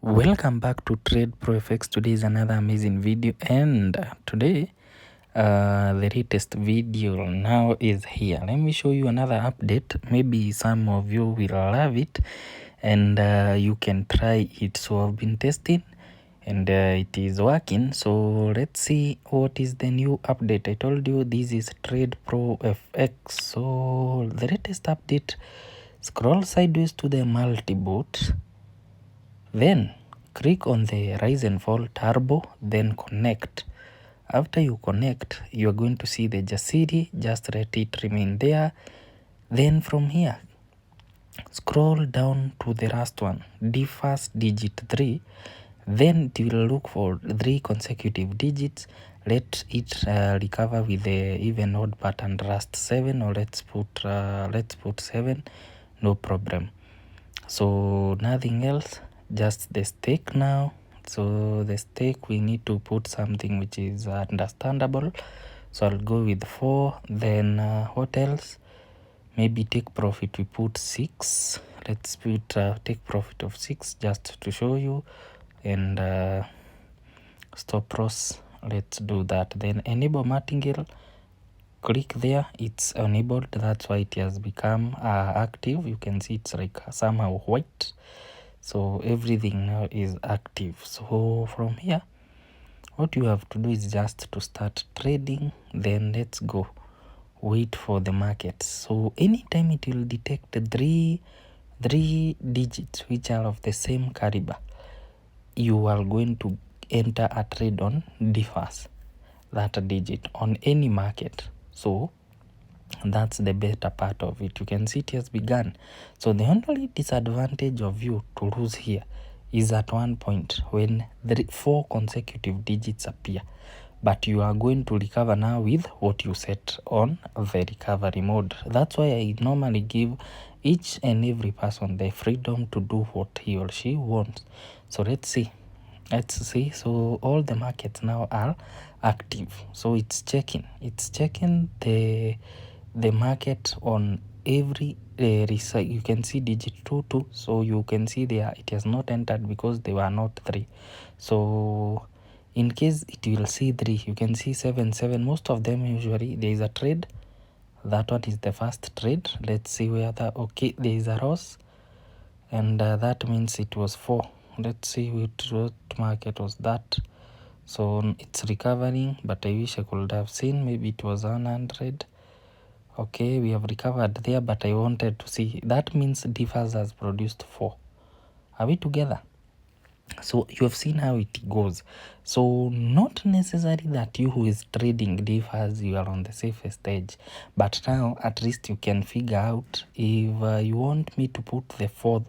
Welcome back to Trade Pro FX. Today is another amazing video, and today the latest video now is here. Let me show you another update. Maybe some of you will love it, and you can try it. So I've been testing, and it is working. So let's see what is the new update. I told you this is Trade Pro FX. So the latest update: scroll sideways to the multi-boot. Then click on the rise and fall turbo, then connect. After you connect, you are going to see the Jasiri. Just let it remain there. Then from here, scroll down to the last one, the first digit 3. Then it will look for 3 consecutive digits. Let it recover with the even odd pattern rust 7, or let's put 7. No problem. So nothing else, just the stake now. So the stake, we need to put something which is understandable. So I'll go with 4. Then what else? Maybe take profit, we put 6. Let's put take profit of 6 just to show you. And stop loss, let's do that. Then enable martingale, click there, it's enabled. That's why it has become active. You can see it's like somehow white. So everything now is active. So from here, what you have to do is just to start trading. Then let's go, wait for the market. So anytime it will detect three digits which are of the same caliber, you are going to enter a trade on differs that digit on any market. So that's the better part of it. You can see it has begun. So the only disadvantage of you to lose here is at one point when 4 consecutive digits appear, but you are going to recover now with what you set on the recovery mode. That's why I normally give each and every person the freedom to do what he or she wants. So let's see. So all the markets now are active. So it's checking the market on every you can see digit 2. So you can see there it has not entered because they were not 3. So in case it will see 3, you can see 7. Most of them usually there is a trade. That one is the first trade. Let's see where okay, there is a loss, and that means it was 4. Let's see what market was that. So it's recovering, but I wish I could have seen, maybe it was 100. Okay, we have recovered there, but I wanted to see. That means differs has produced 4. Are we together? So you have seen how it goes. So not necessarily that you who is trading differs, you are on the safest edge, but now at least you can figure out if you want me to put the 4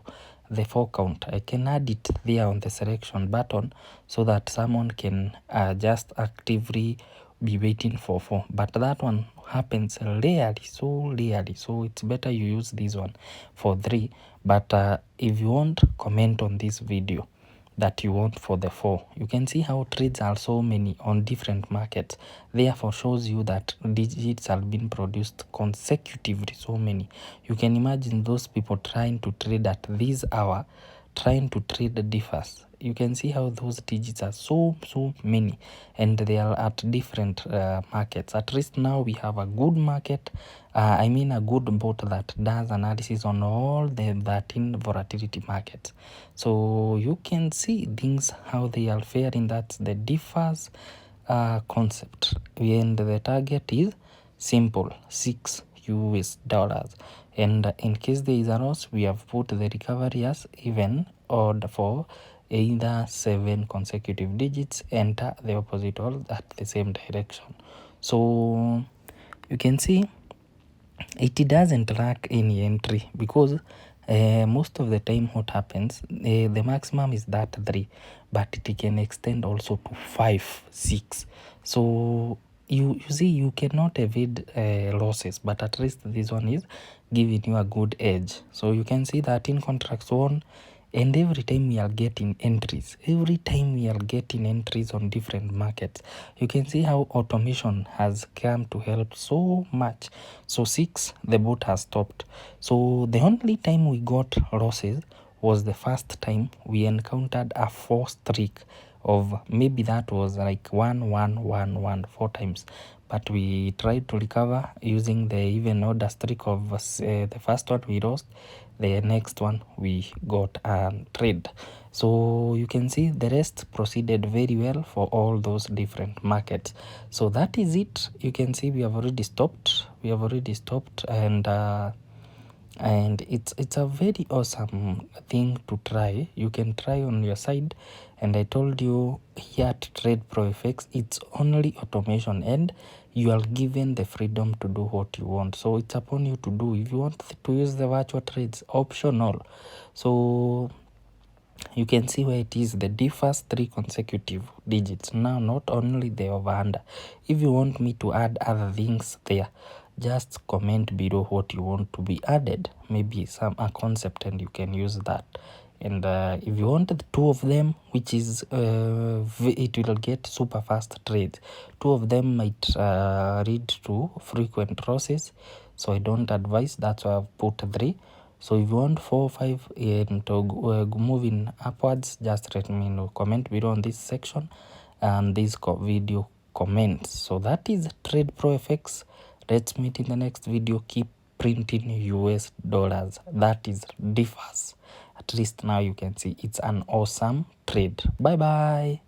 count, I can add it there on the selection button so that someone can just actively be waiting for 4. But that one happens rarely, so it's better you use this one for 3. But if you want, comment on this video that you want for the 4. You can see how trades are so many on different markets, therefore shows you that digits have been produced consecutively, so many. You can imagine those people trying to trade at this hour, trying to trade differs. You can see how those digits are so many, and they are at different markets. At least now we have a good market, I mean a good bot that does analysis on all the 13 volatility markets. So you can see things how they are faring. That's the differs concept, and the target is simple, $6 US. And in case there is a loss, we have put the recovery as even odd for either 7 consecutive digits. Enter the opposite or at the same direction. So you can see it doesn't lack any entry because most of the time what happens, the maximum is that 3, but it can extend also to 5, 6. So you see you cannot evade losses, but at least this one is giving you a good edge. So you can see that in contracts on, and every time we are getting entries, on different markets. You can see how automation has come to help so much. So 6, the bot has stopped. So the only time we got losses was the first time we encountered a 4 streak of, maybe that was like 1 1 1 1 4 times, but we tried to recover using the even order streak of the first one we lost, the next one we got a trade. So you can see the rest proceeded very well for all those different markets. So that is it. You can see we have already stopped, and it's a very awesome thing to try. You can try on your side, and I told you here at Trade Pro FX, it's only automation and you are given the freedom to do what you want. So it's upon you to do. If you want to use the virtual trades, optional. So you can see where it is, the differs 3 consecutive digits. Now not only the over under. If you want me to add other things there, just comment below what you want to be added, maybe a concept, and you can use that. And if you want the 2 of them, which is it will get super fast trades. 2 of them might lead to frequent losses, so I don't advise. That's why I've put 3. So if you want 4 or 5 and moving upwards, just let me know. Comment below on this section and this video comments. So that is Trade Pro FX. Let's meet in the next video. Keep printing US dollars. That is differs. At least now you can see it's an awesome trade. Bye bye.